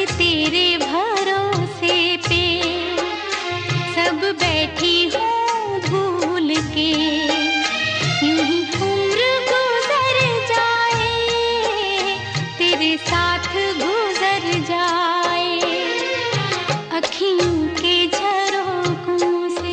तेरे भरोसे पे सब बैठी हूँ भूल के, यूं ही उम्र गुजर जाए तेरे साथ गुजर जाए अखियों के झरोकों से।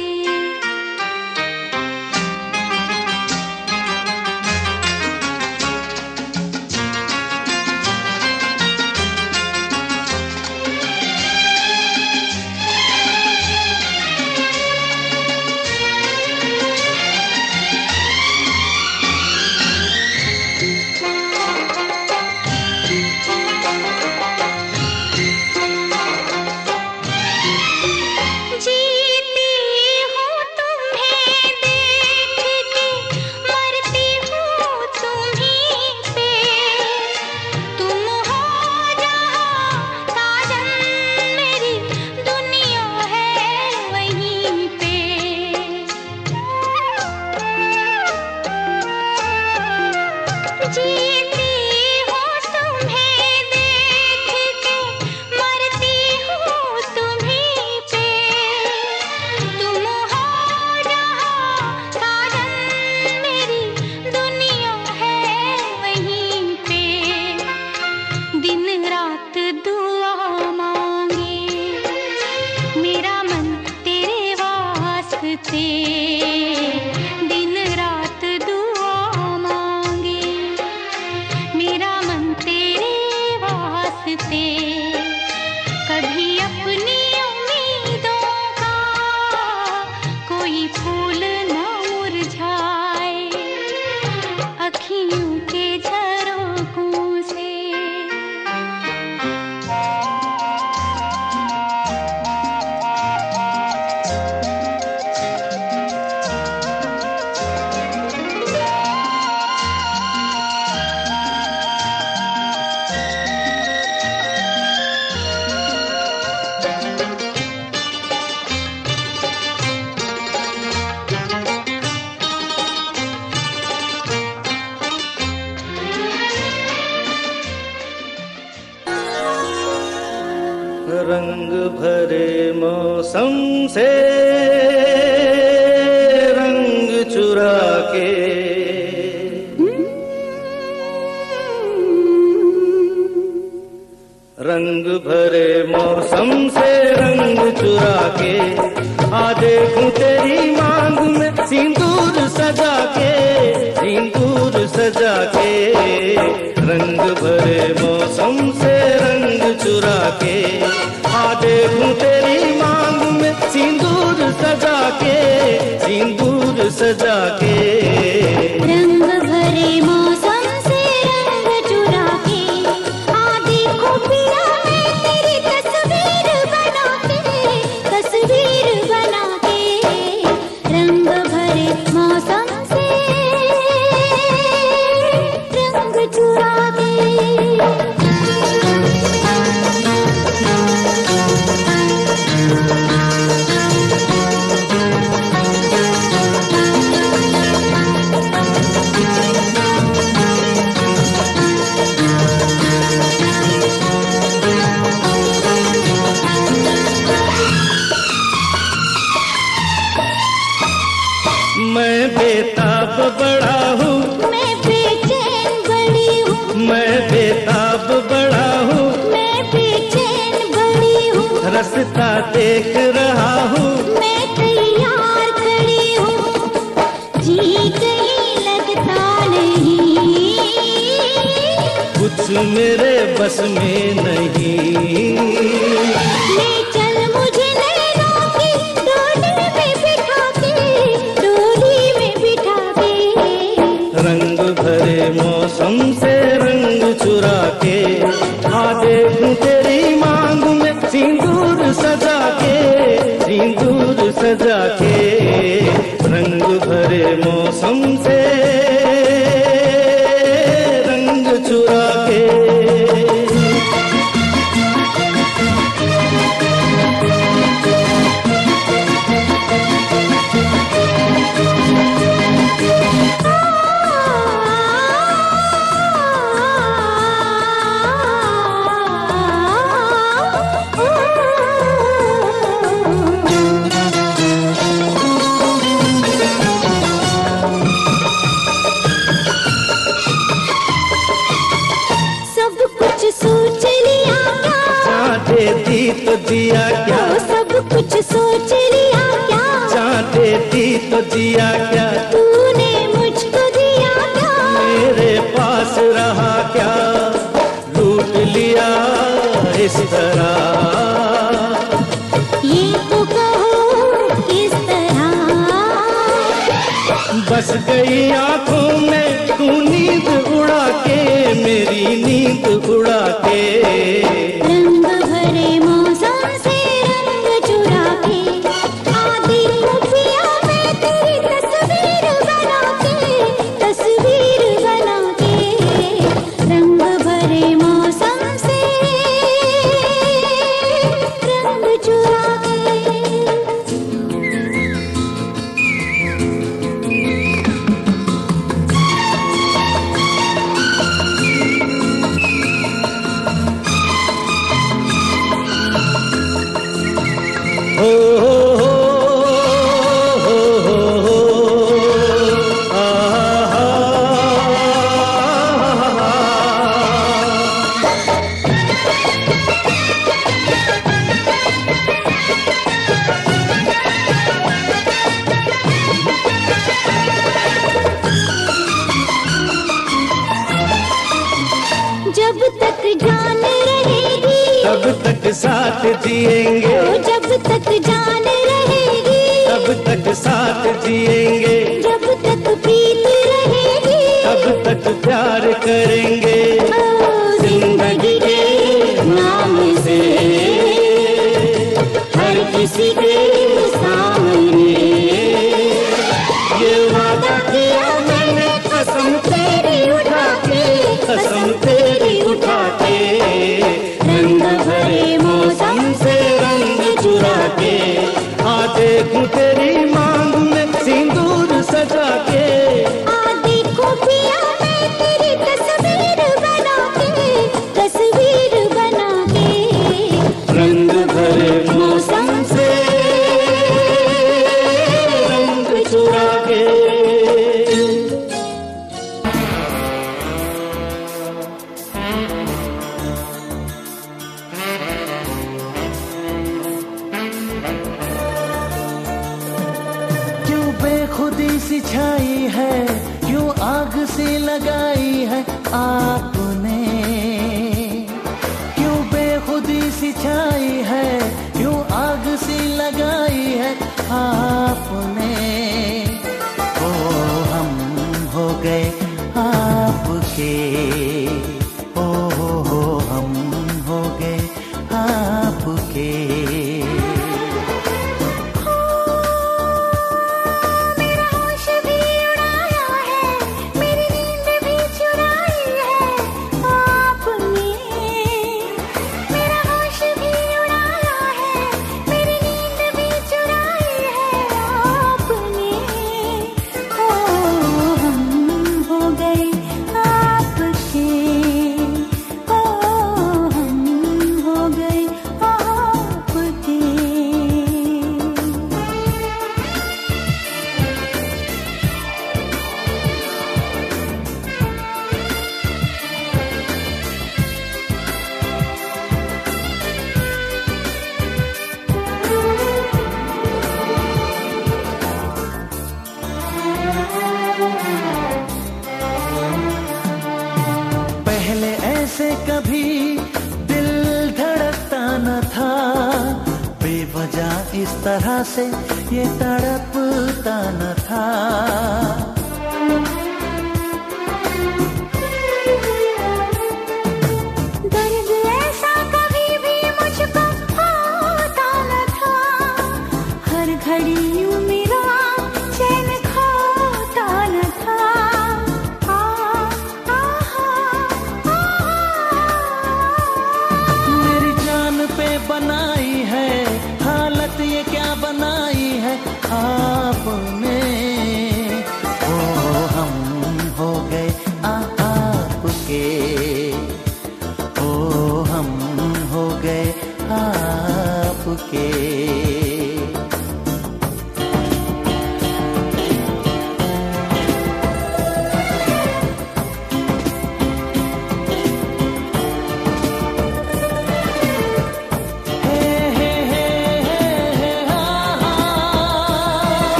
दिन रात दुआ मांगे मेरा मन तेरे वास्ते, कभी अपनी उम्मीदों का कोई फूल न मुरझाए अखियों के झरोकों से। रंग भरे मौसम से रंग चुरा के, रंग भरे मौसम से रंग चुरा के आ देखूं तेरी मांग में सिंदूर सजा के, सिंदूर सजा के। रंग भरे मौसम से रंग चुरा के आ देखूं तेरी मांग में सिंदूर सजा के, सिंदूर सजा के। रंग भरे मौसम से रंग चुरा के आ देखो पिया मैं तेरी तस्वीर बना के, तस्वीर बना के। रंग भरे मौसम से रंग चुरा के। मैं बेताब बड़ा हूँ, मैं बेचैन बड़ी हूँ, मैं बेताब बड़ा हूँ, मैं बेचैन बड़ी हूँ। रास्ता देख रहा हूँ, मैं तैयार खड़ी हूँ, जी कहीं लगता नहीं, कुछ मेरे बस में नहीं। ले चल मुझे नैनों की डोली में बिठा के, डोली में बिठा के। रंग भरे मौसम से रंग चुरा के आ देखूं तेरी मांग में सिंदूर सजा के, सिंदूर सजा के। रंग भरे मौसम से रंग चुरा के। देती तो जिया क्या, तो सब कुछ सोच लिया क्या, जान देती तो जिया क्या, तूने मुझको दिया क्या, मेरे पास रहा क्या, लूट लिया इस तरह, ये तो कहो किस तरह। बस गई आंखों में तू नींद उड़ा के, मेरी नींद उड़ा के, रंग भरे मौसम से रंग चुरा के, आधी खुफिया में तेरी तस्वीर बना के, तस्वीर बना के, रंग भरे मौसम से रंग चुरा के। हो हो हो हो हो आ हा जब तक जान रहेगी, तब तक साथ जिएंगे, जब तक जान रहेगी, तब तक साथ जिएंगे, जब तक प्रीत रहेगी, तब तक प्यार करेंगे, जिंदगी के नाम से हर किसी के सामने ये वादा किया मैंने कसम तेरी उठा के, कसम तेरी उठा के, रंग भरे मौसम से रंग चुरा के, आ देखूं तेरी मांग में सिंदूर सजा के, आधी खुफिया में तेरी तस्वीर बना के, तस्वीर बना के, रंग भरे मौसम से रंग चुरा के। क्यों बेखुदी सी छाई है, क्यों आग सी लगाई है आपने, क्यों बेखुदी सी छाई है, क्यों आग सी लगाई है आपने, ओ हम हो गए आपके, ओ हम हो गए आपके। मेरा होश भी उड़ाया है, मेरी नींद भी चुराई है आपने, मेरा होश भी उड़ाया है, मेरी नींद भी चुराई है आपने, ओ हम हो गए आपके, ओ हम हो गए आपके। पहले ऐसे कभी दिल धड़कता न था, बेवजह इस तरह से ये तड़पता न था। दर्द ऐसा कभी भी मुझको होता न था, हर घड़ी यूं मेरा चैन खोता न था। मेरी जान पे बनाई है हालत ये क्या बनाई है आपने, ओ हम हो गए आपके, ओ हम हो गए आपके।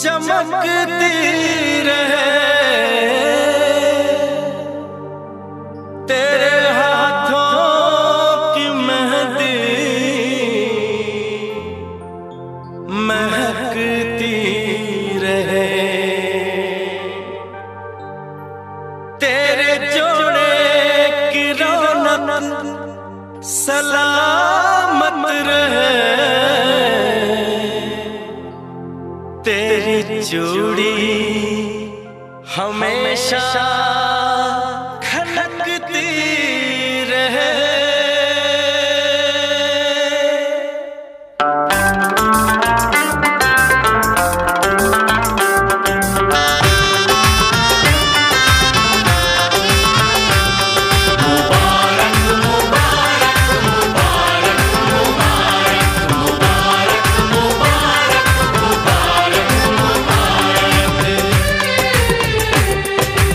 चमकती रहे तेरे हाथों की मेहंदी, महकती रहे तेरे जोड़े की रौनक सलामत रहे, तेरी चूड़ी हमेशा खनकती रहे।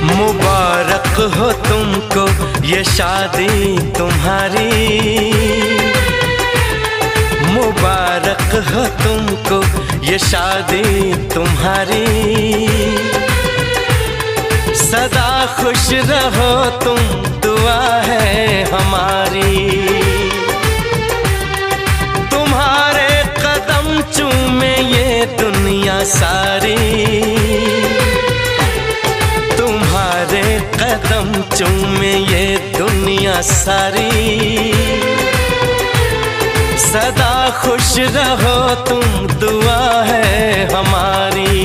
मुबारक हो तुमको ये शादी तुम्हारी, मुबारक हो तुमको ये शादी तुम्हारी, सदा खुश रहो तुम दुआ है हमारी, तुम्हारे कदम चूमे ये दुनिया सारी, तुम्हारे कदम चूमे ये दुनिया सारी, सदा खुश रहो तुम दुआ है हमारी,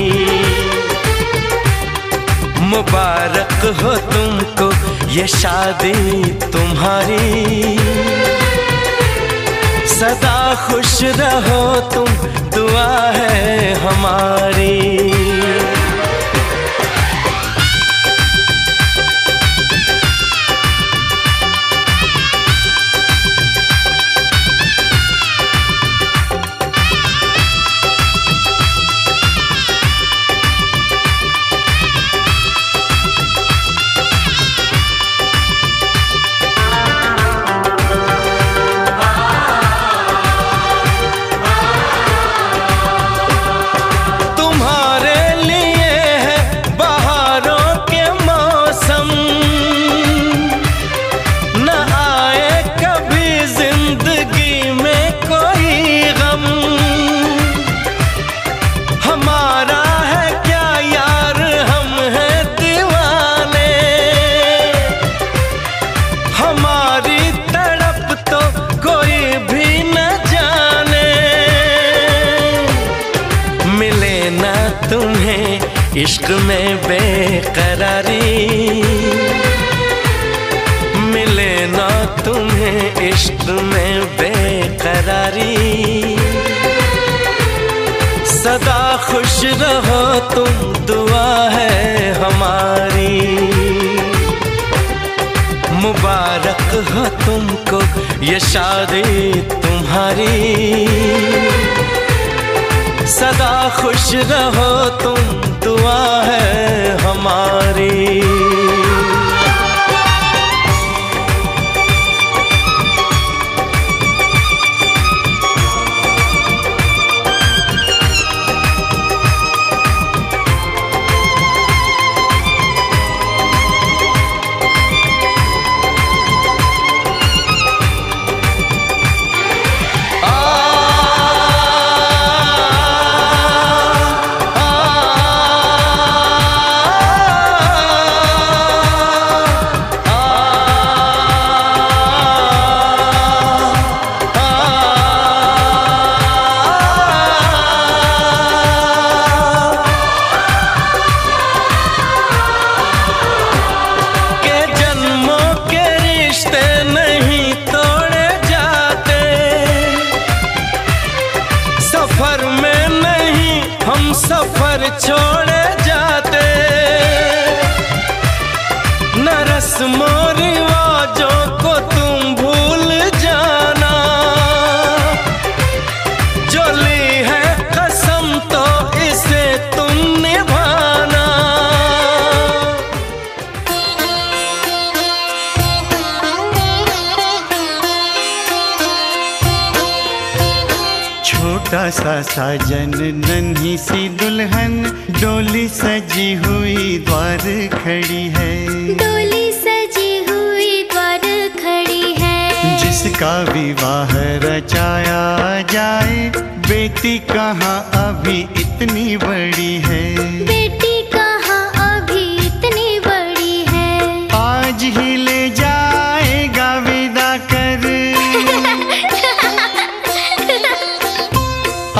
मुबारक हो तुमको ये शादी तुम्हारी, सदा खुश रहो तुम दुआ है हमारी। तुम्हें इश्क में बेकरारी, मिले ना तुम्हें इश्क में बेकरारी, सदा खुश रहो तुम दुआ है हमारी, मुबारक हो तुमको ये शादी तुम्हारी, सदा खुश रहो तुम दुआ है हमारी। सफर छोड़े जाते न रस्मों रिवाजों को तुम भूल जाना, जो ली है कसम तो इसे तुम निभाना। छोटा सा था साजन नन्ही सी दुल्हन, डोली सजी हुई द्वार खड़ी है, डोली सजी हुई द्वार खड़ी है। जिसका विवाह रचाया जाए, बेटी कहाँ अभी इतनी बड़ी है, बेटी कहाँ अभी इतनी बड़ी है। आज ही ले जाएगा विदा कर,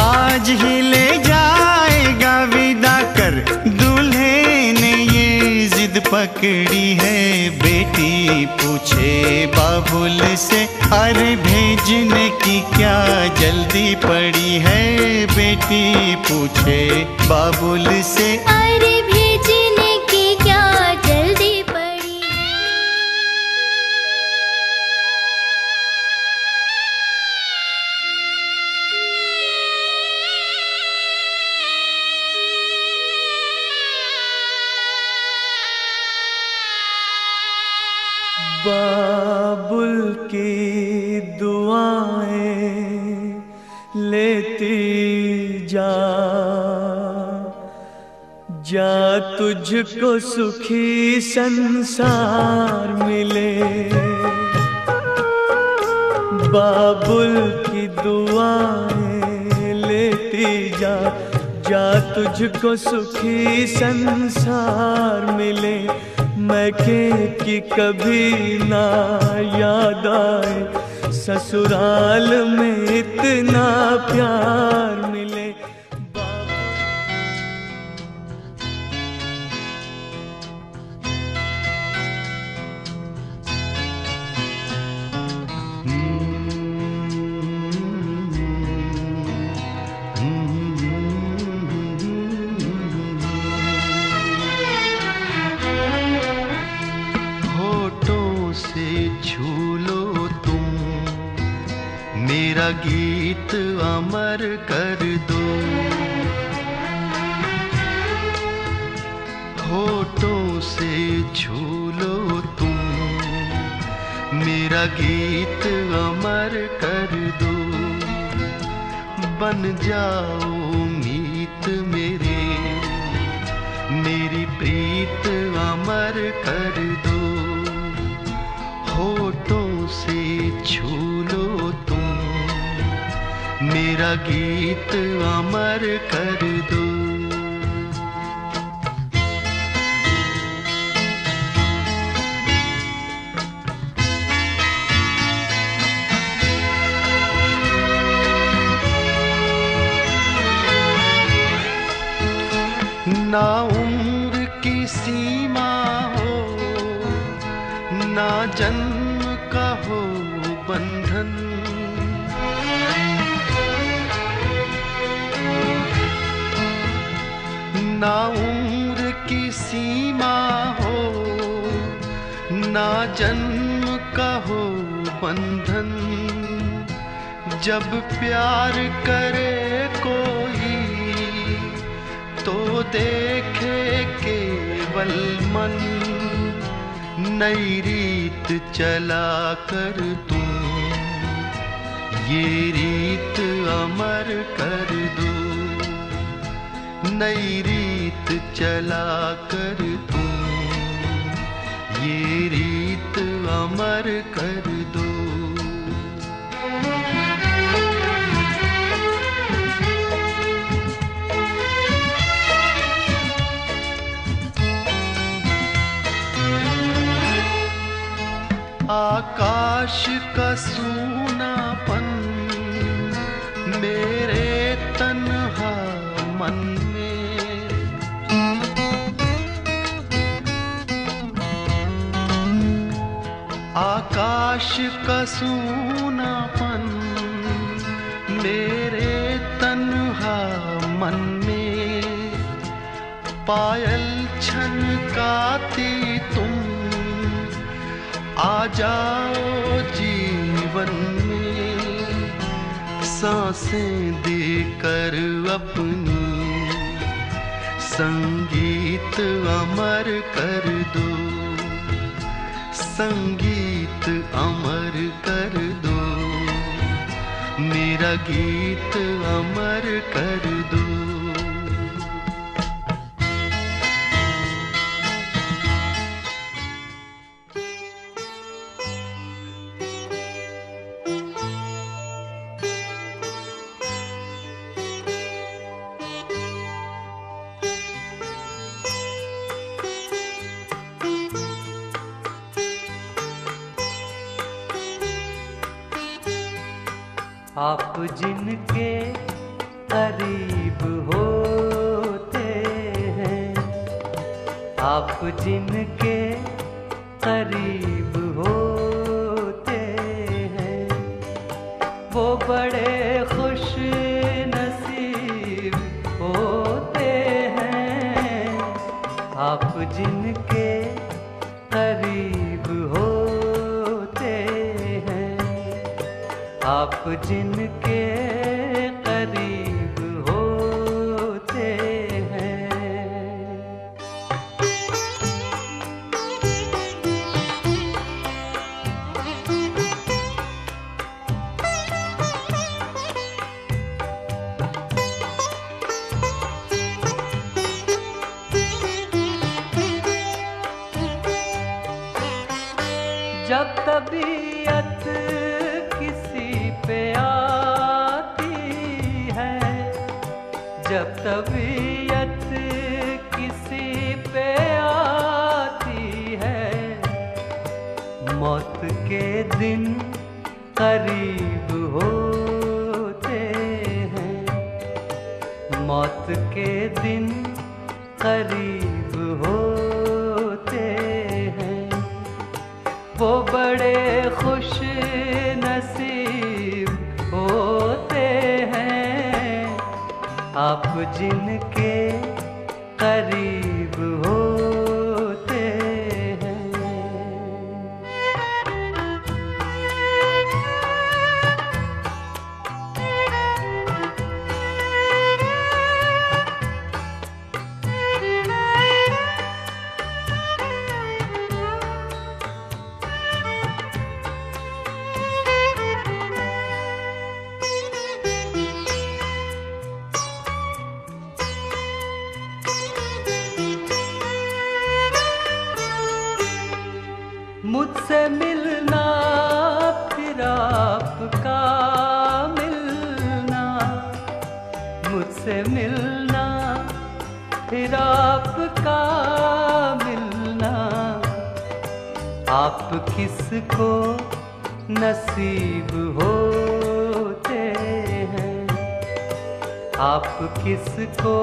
आज ही ले जाएगा विदा कर। दूल्हे ने ये जिद पकड़ी है, बेटी पूछे बाबुल से, अरे भेजने की क्या जल्दी पड़ी है। बेटी पूछे बाबुल से, अरे भेजने की क्या जल्दी पड़ी। बाबुल की दुआएं लेती जा, जा तुझको सुखी संसार मिले। बाबुल की दुआएं लेती जा, जा तुझको सुखी संसार मिले। मैके की कभी ना याद आए, ससुराल में इतना प्यार मिले। मेरा गीत अमर कर दो, होठों से छू लो तुम, मेरा गीत अमर कर दो। बन जाओ मीत मेरे, मेरी प्रीत अमर कर दो। होठों से छू लो तुम, मेरा गीत अमर कर दो। ना उम्र की सीमा हो, ना जन्म का हो बंधन, ना उम्र की सीमा हो, ना जन्म का हो बंधन। जब प्यार करे कोई तो देखे केवल मन, नई रीत चला कर तुम, ये रीत अमर कर दो। नई रीत चला कर तुम, ये रीत अमर कर दो। आकाश का सूनापन मेरे तन्हा मन में, आकाश का सूनापन मेरे तन्हा मन में। पायल छनकाती तुम, आ जाओ जीवन में, सांसें देकर अपनी, संगीत अमर कर दो। संगीत अमर कर दो, मेरा मेरा गीत अमर कर दो। आप जिनके करीब होते हैं, आप जिनके करीब होते हैं, वो बड़े खुश नसीब होते हैं। आप जिनके करीब होते हैं, आप जिनके करीब होते हैं। जब तबीयत किसी पे आती है, जब तबीयत किसी पे आती है, मौत के दिन करीब होते हैं, मौत के दिन करीब होते हैं। वो बड़े खुश नसीब होते हैं। आप जिनके करीब होते हैं। मुझसे मिलना फिर आपका मिलना, मुझसे मिलना फिर आपका मिलना। आप किसको नसीब होते हैं, आप किसको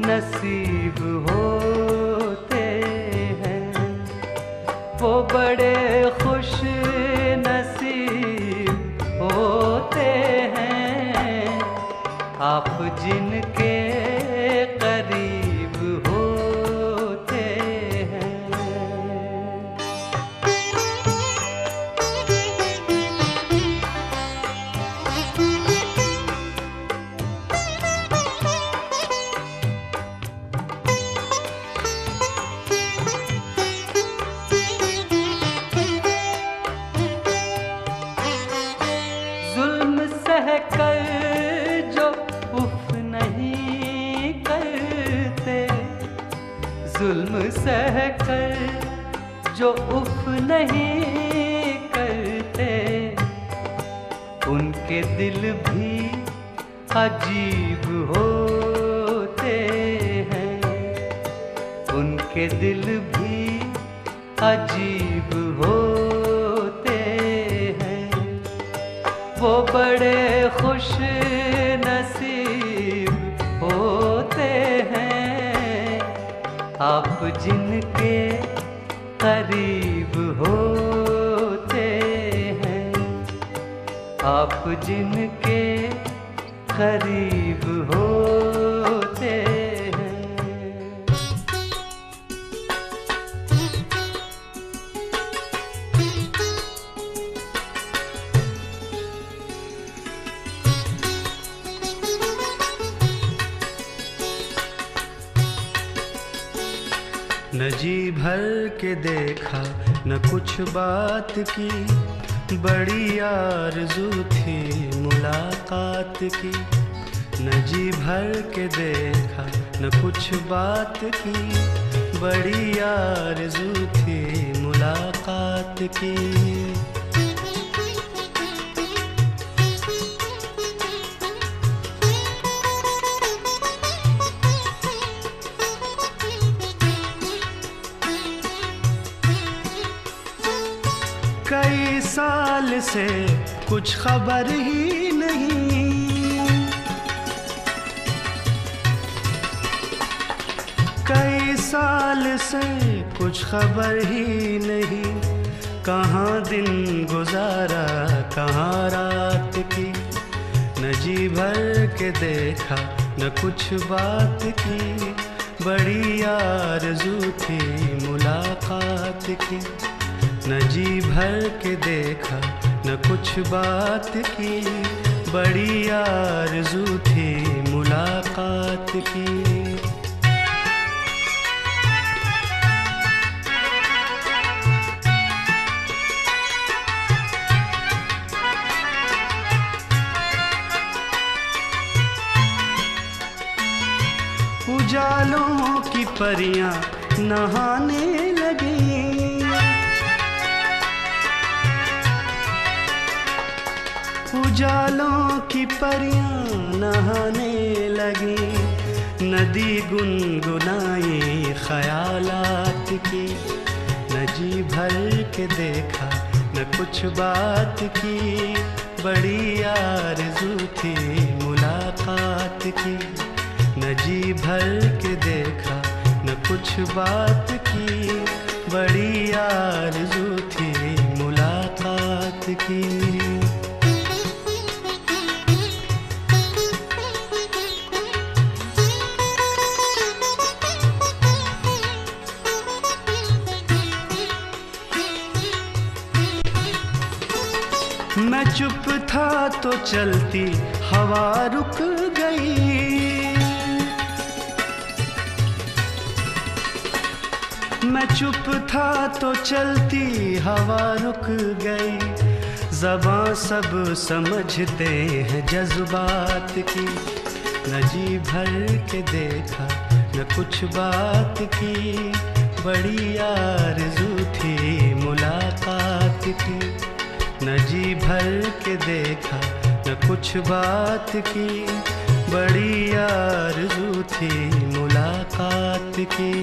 नसीब होते हैं। वो बड़े खुश नसीब होते हैं। आप जिनके करीब होते हैं। जुल्म सहकर जो उफ नहीं करते, जुल्म सहकर जो उफ नहीं करते, उनके दिल भी अजीब होते हैं, उनके दिल भी अजीब होते हैं। वो बड़े खुश नसीब होते हैं। आप जिनके करीब होते हैं, आप जिनके करीब होते हैं। न जी भर के देखा न कुछ बात की, बड़ी आरज़ू थी मुलाकात की, न जी भर के देखा न कुछ बात की। बड़ी आरज़ू थी मुलाकात की। कई साल से कुछ खबर ही नहीं, कई साल से कुछ खबर ही नहीं। कहाँ दिन गुजारा कहाँ रात की, न जी भर के देखा न कुछ बात की। बड़ी आरज़ू थी मुलाकात की, न जी भर के देखा न कुछ बात की। बड़ी आरज़ू थी मुलाकात की। उजालों की परियां नहाने लगी, उजालों की परियां नहाने लगी। नदी गुनगुनाई ख्यालात की, न जी भर के देखा न कुछ बात की। बड़ी आरज़ू थी मुलाकात की, न जी भर के देखा न कुछ बात की। बड़ी आरज़ू थी मुलाकात की। मैं चुप था तो चलती हवा रुक गई, मैं चुप था तो चलती हवा रुक गई। ज़बां सब समझते हैं जज्बात की, न जी भर के देखा न कुछ बात की। बड़ी आरज़ू थी मुलाकात की, न जी भर के देखा न कुछ बात की। बड़ी आरज़ू थी मुलाकात की।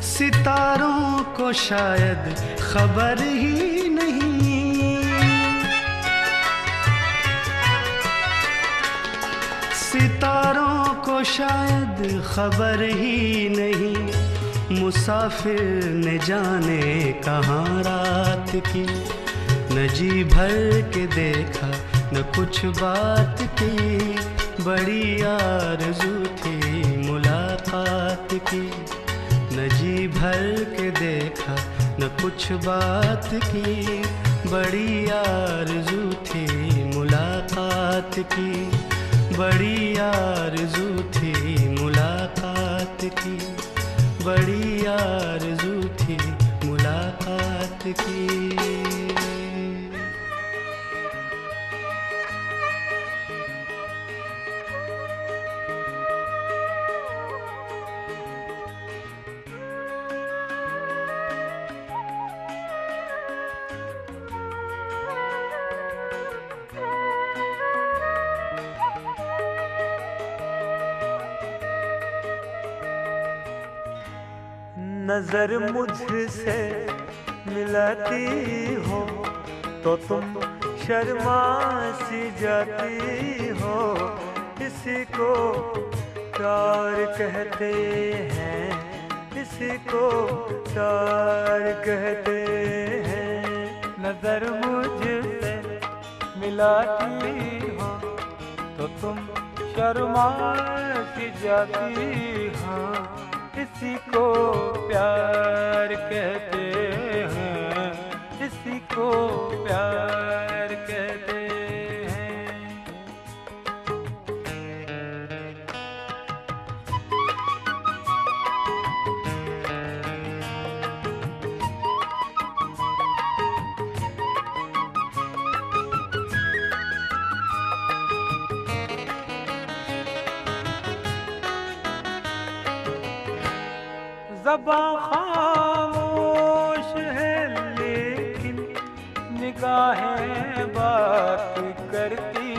सितारों को शायद खबर ही नहीं, सितारों को शायद खबर ही नहीं। मुसाफिर ने जाने कहाँ रात की, न जी भर के देखा न कुछ बात की। बड़ी आरज़ू थी मुलाकात की, न जी भर के देखा न कुछ बात की। बड़ी आरज़ू थी मुलाकात की, बड़ी आरज़ू थी मुलाकात की। बड़ी आरज़ू थी मुलाकात की। नजर मुझसे मिलाती हो तो तुम शर्मा सी जाती हो। इसी को प्यार कहते हैं, इसी को प्यार कहते हैं। नजर मुझसे मिलाती हो तो तुम शर्मा सी जाती हो। इसी को प्यार कहते हैं, इसी को प्यार कहते हैं। ज़बां खामोश है लेकिन निगाहें बात करती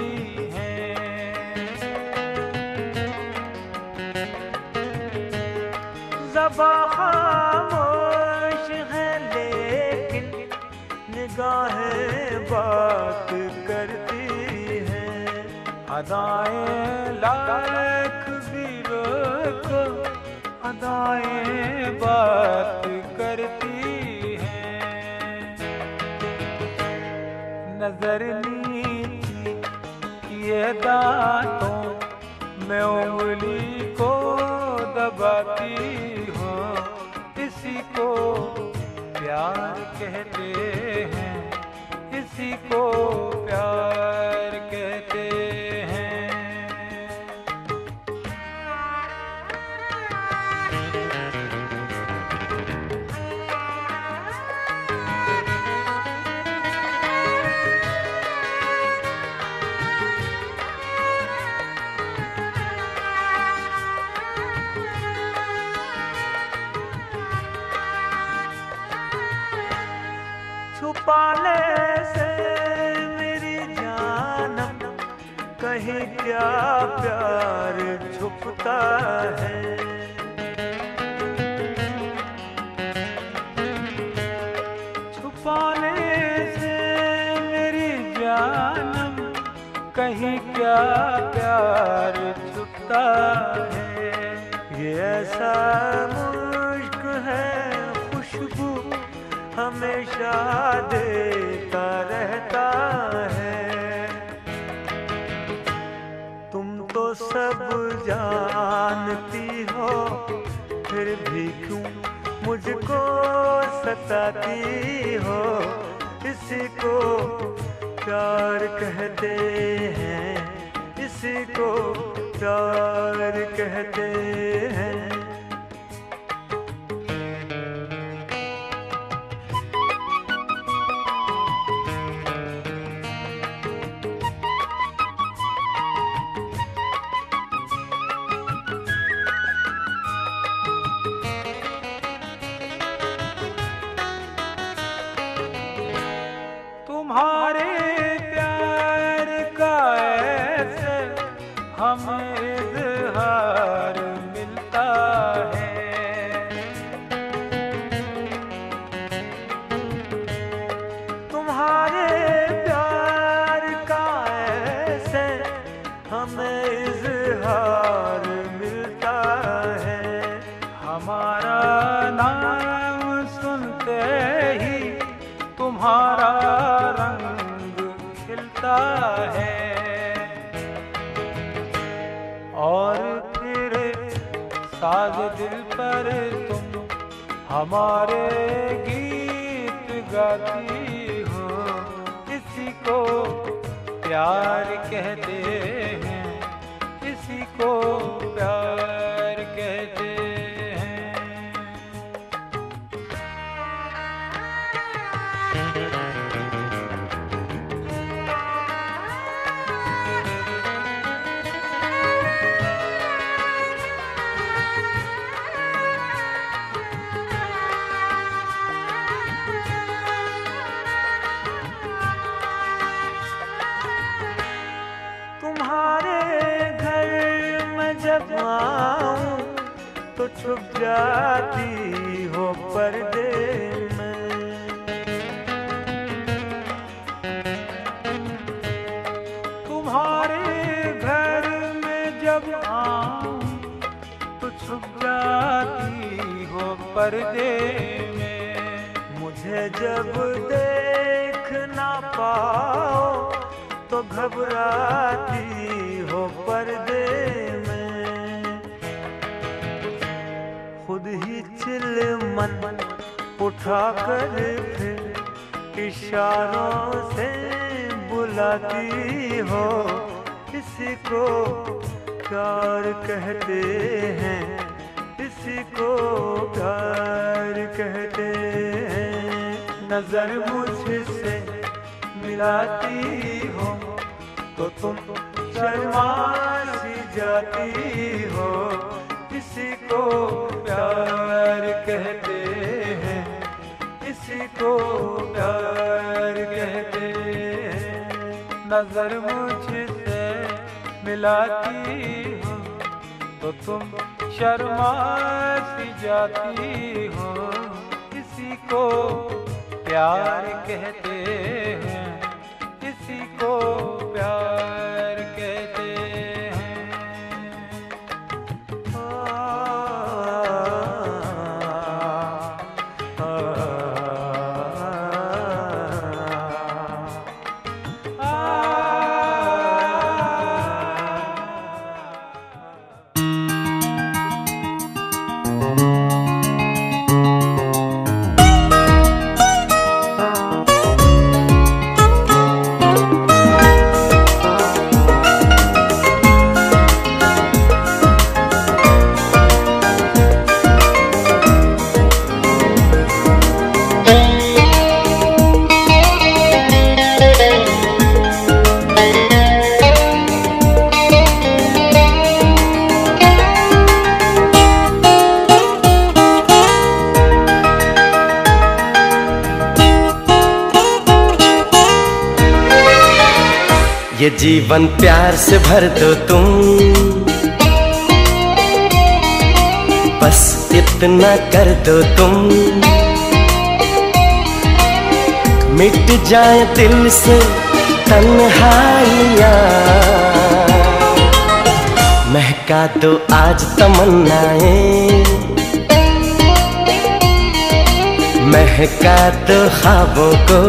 हैं। ज़बां खामोश है लेकिन निगाहें बात करती हैं। अदाएं लाख भी रोको अदाएं बात करती हैं। नजर नीची किए दांतों में उंगली को दबाती हूँ। इसी को प्यार कहते हैं, इसी को प्यार कहते हैं। छुपाने से मेरी जानम कहीं क्या प्यार छुपता है। छुपाने से मेरी जानम कहीं क्या प्यार छुपता है। ये ऐसा मुश्क है खुशबू हमेशा देता रहता है। तुम तो सब जानती हो फिर भी क्यों मुझको सताती हो। इसी को प्यार कहते हैं, इसी को प्यार कहते हैं। तुम्हारे प्यार का ऐसे हमें इज़हार मिलता है। तुम्हारे प्यार का ऐसे हमें इज़हार मिलता है। हमारा नाम सुनते ही तुम्हारा रंग खिलता है। और फिर साज दिल पर तुम हमारे गीत गाती हो। इसी को प्यार कहते हैं, इसी को प्यार कहते हैं। तुम्हारे घर में जब आऊं तो छुप जाती हो पर्दे में। तुम्हारे घर में जब आऊं तो छुप जाती हो पर्दे में। मुझे जब देख ना पाओ तो घबराती हो पर्दे में। खुद ही चिलमन उठाकर फिर इशारों से बुलाती हो, इसी को प्यार कहते हैं, इसी को प्यार कहते हैं। नजर मुझसे मिलाती हो तो तुम शर्मा सी जाती हो, इसी को प्यार कहते हैं, इसी को प्यार कहते हैं। नजर मुझसे मिलाती हो तो तुम शर्मा सी जाती हो, इसी को प्यार कहते हैं, इसी को प्यार कहते हैं। ये जीवन प्यार से भर दो तुम, बस इतना कर दो तुम, मिट जाए दिल से तन्हाइयाँ, महका दो आज तमन्नाएं, महका दो ख्वाबों को,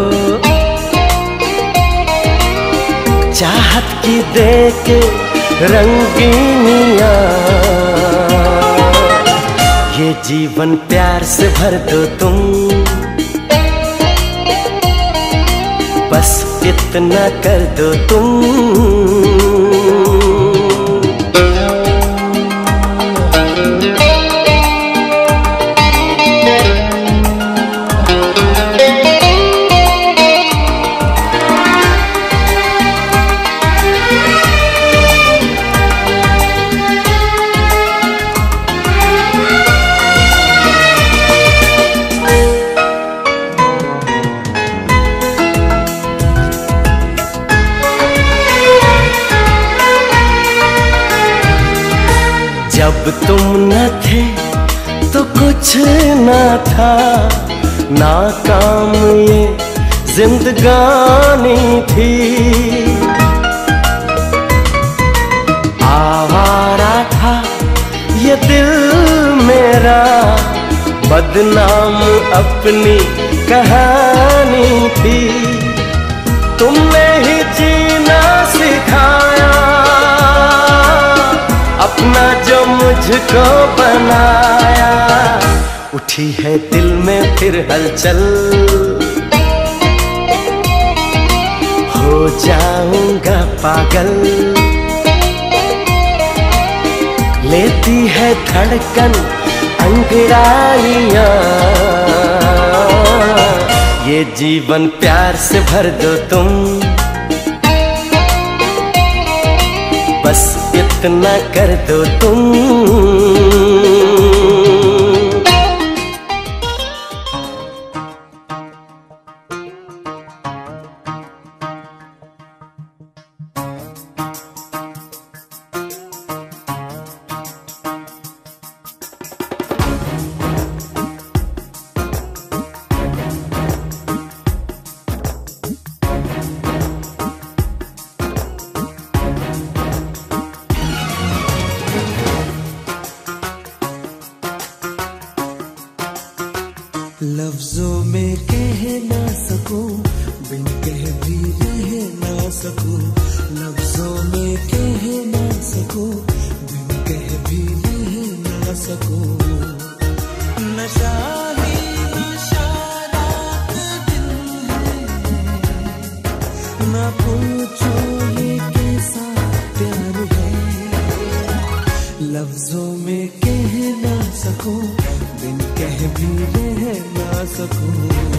चाहत की देख रंगीनियाँ। ये जीवन प्यार से भर दो तुम, बस इतना कर दो तुम। जब तुम न थे तो कुछ न था, नाकाम ये जिंदगानी थी, आवारा था ये दिल मेरा, बदनाम अपनी कहानी थी, तुमने ही जीना सिखाया, अपना जो मुझको बनाया, उठी है दिल में फिर हलचल, हो जाऊंगा पागल, लेती है धड़कन अंगड़ाइयाँ, ये जीवन प्यार से भर दो तुम, बस इतना कर दो तुम। लफ्जों में कह ना सकूं, बिन कह भी रह ना सकूं, लफ्जों में कह ना सकूं, बिन कह भी रह ना सकूं, नशा ही नशा रात दिन है, लफ्जों में कह ना सकूं, बिन कह भी रह ना सकूं।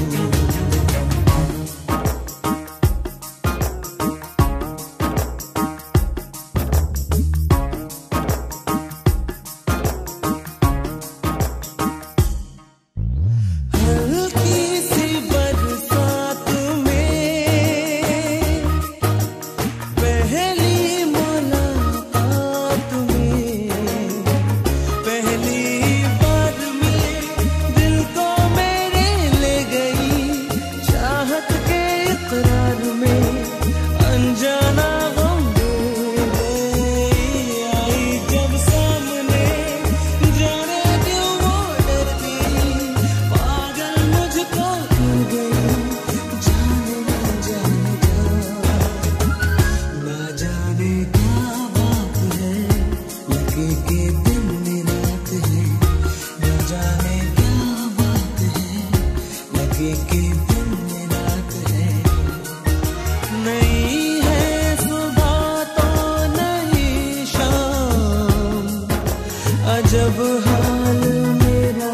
जब हाल मेरा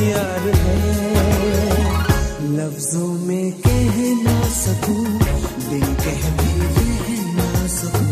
यार है, लफ्जों में कह ना सकूं, बिन कह भी रह ना सकूं।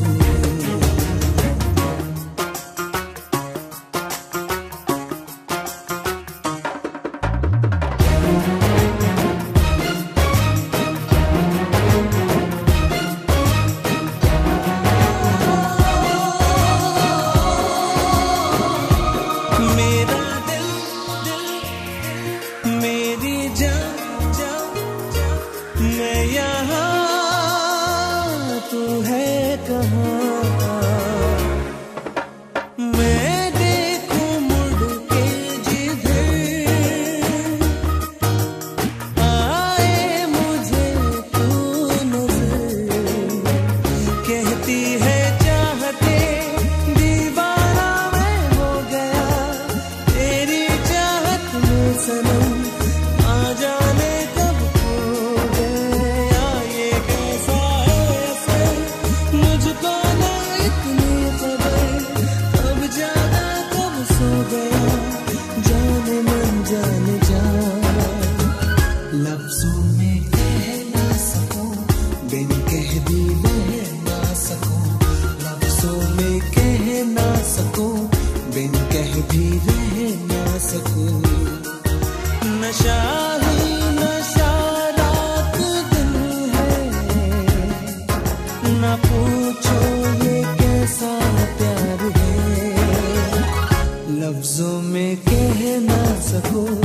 लफ्जों में कह ना सकूं,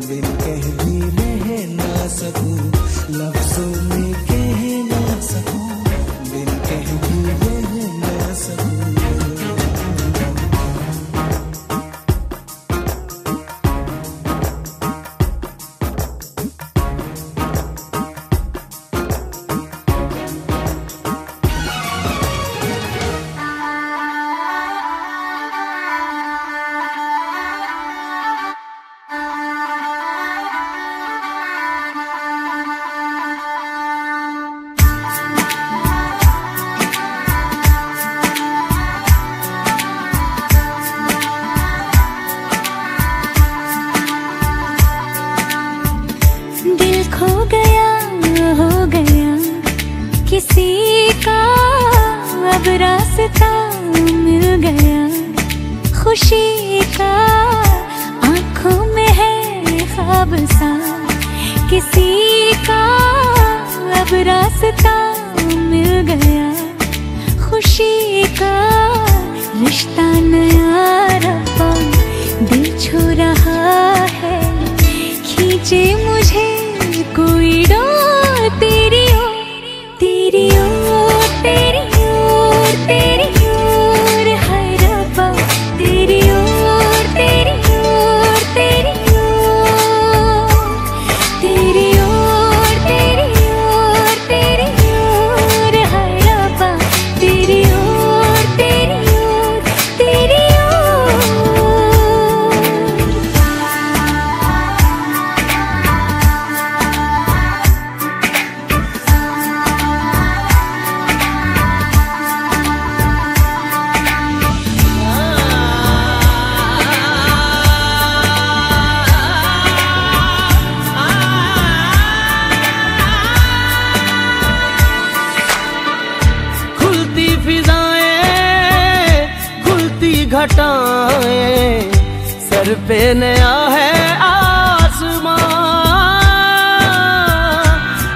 बिन कह भी रह ना सकूं। लफ्जों में कह ना सकूं, बिन कह भी रह ना सकूं। किसी का अब रास्ता मिल गया, खुशी का आँखों में है ख्वाब सा। किसी का अब रास्ता मिल गया, खुशी का रिश्ता नया रब्बा दिल छू रहा है। खींचे मुझे कोई डोर तेरी ओर, तेरी ओर, तेरी ओर, तेरी ओर है रब्बा। तेरी ओर, तेरी ओर, तेरी ओर, तेरी ओर, तेरी ओर, तेरी ओर है रब्बा। तेरी ओर, तेरी ओर, तेरी ओर। सर पे नया है आसमां,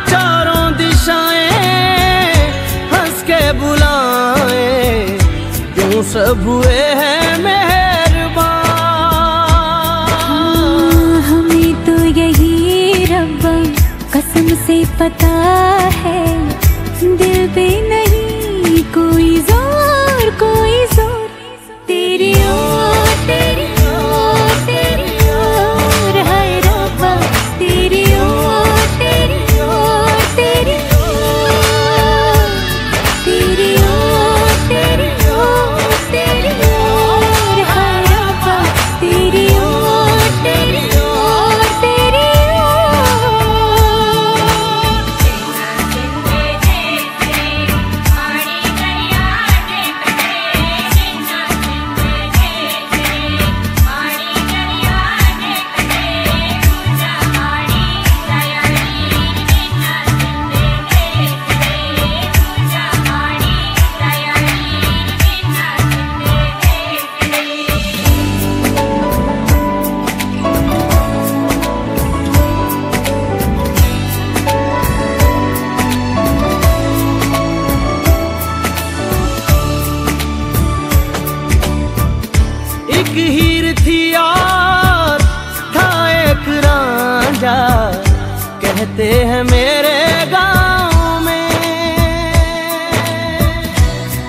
चारों दिशाएं हंस के बुलाएं, यूं सब हुए हैं मेहरबान। हमें तो यही रब्बा कसम से पता है, दिल पे नहीं कोई जोर, कोई जोर। तेरी ओर, तेरी ओर, तेरी ओर, हाय रब्बा तेरी ओर, तेरी ओर, तेरी ओर, तेरी ओर, तेरी ओर, तेरी ओर, हाय रब्बा तेरी ओर, तेरी ओर, तेरी एक हीर थी और था एक रांझा, कहते हैं मेरे गांव में।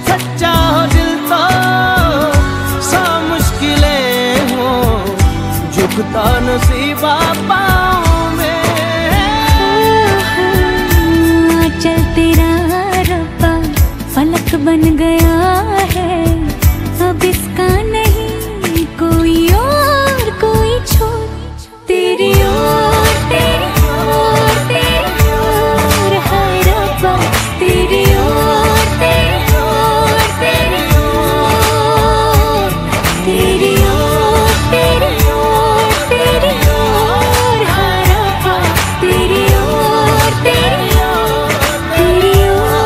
सच्चा हो दिल तो सौ मुश्किलें हो, झुकता नसीबा पाँव में। चल तेरा रब्बा फलक बन गया है, अब इसका नहीं कोई और कोई छोर। तेरी ओर, तेरी ओर, तेरी ओर, हाय रब्बा तेरी ओर, तेरी ओर, तेरी ओर, तेरी ओर, तेरी ओर, तेरी ओर, हाय रब्बा तेरी ओर, तेरी ओर, तेरी ओर।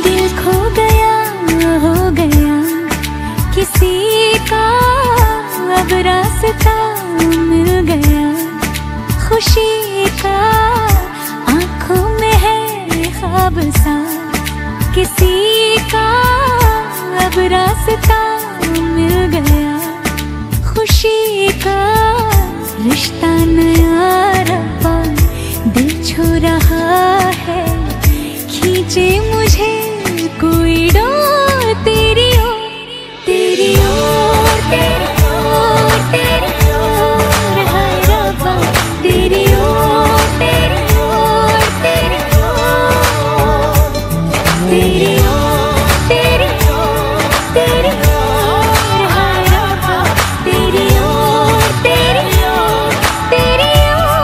दिल खो गया, हो गया किसी का, अब रास्ता मिल गया खुशी का। आंखों में है ख्वाब सा किसी का, अब रास्ता मिल गया खुशी का। रिश्ता नया रब्बा दिल छू रहा है, खींचे मुझे कोई डोर। तेरी ओर, तेरी ओर, तेरी ओर, तेरी ओर, हाय रब्बा तेरी ओर, तेरी ओर, तेरी ओर, तेरी ओर, तेरी ओर, तेरी ओर, हाय रब्बा तेरी ओर, तेरी ओर, तेरी ओर।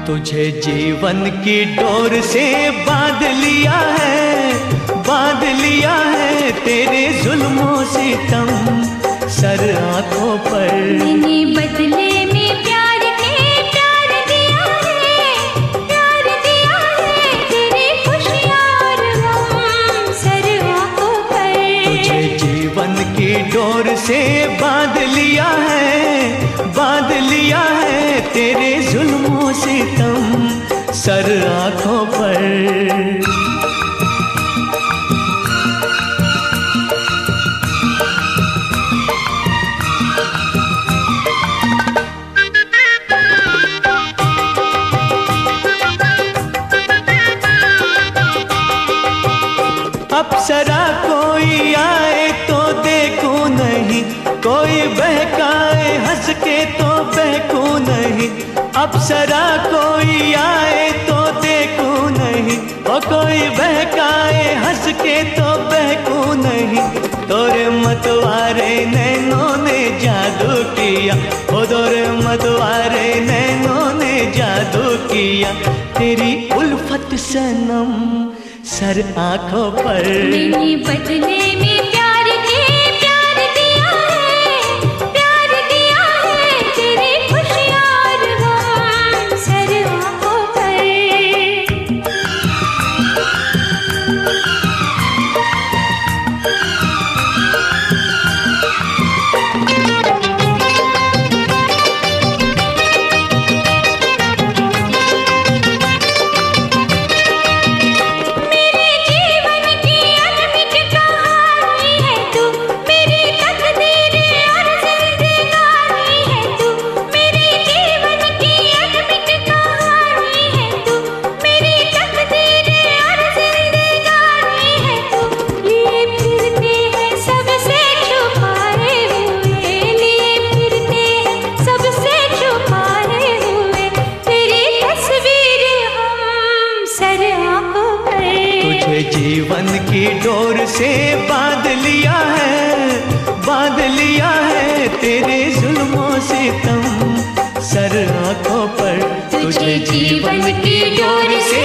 तुझे जीवन की डोर से बांध लिया है, बांध लिया है तेरे जुल्मों से तम सर आंखों पर। मैंने बदले में प्यार के प्यार दिया है, प्यार दिया है तेरी खुशियाँ और गम सर आंखों पर। तुझे जीवन की डोर से बांध लिया है, बांध लिया है तेरे जुल्मों से तम सर आंखों पर। अप्सरा कोई आए तो देखूं नहीं, कोई बहकाए हंस के तो बहकूं नहीं। अप्सरा कोई आए तो देखूं नहीं, नहीं, ओ कोई बहकाए हंस के तो बहकू नहीं। तोरे मतवारे नैनों ने जादू किया, ओ तोरे मतवारे नैनों ने जादू किया। तेरी उल्फत सनम सर आंखों पर, मैंने बदले में प्यार के प्यार दिया है, प्यार दिया है। तेरी खुशियाँ और गम सर आंखों पर। जीवन की डोर से बांध लिया है, बांध लिया है तेरे जुल्मों से तम सर आंखों पर। तुझे जीवन की डोर से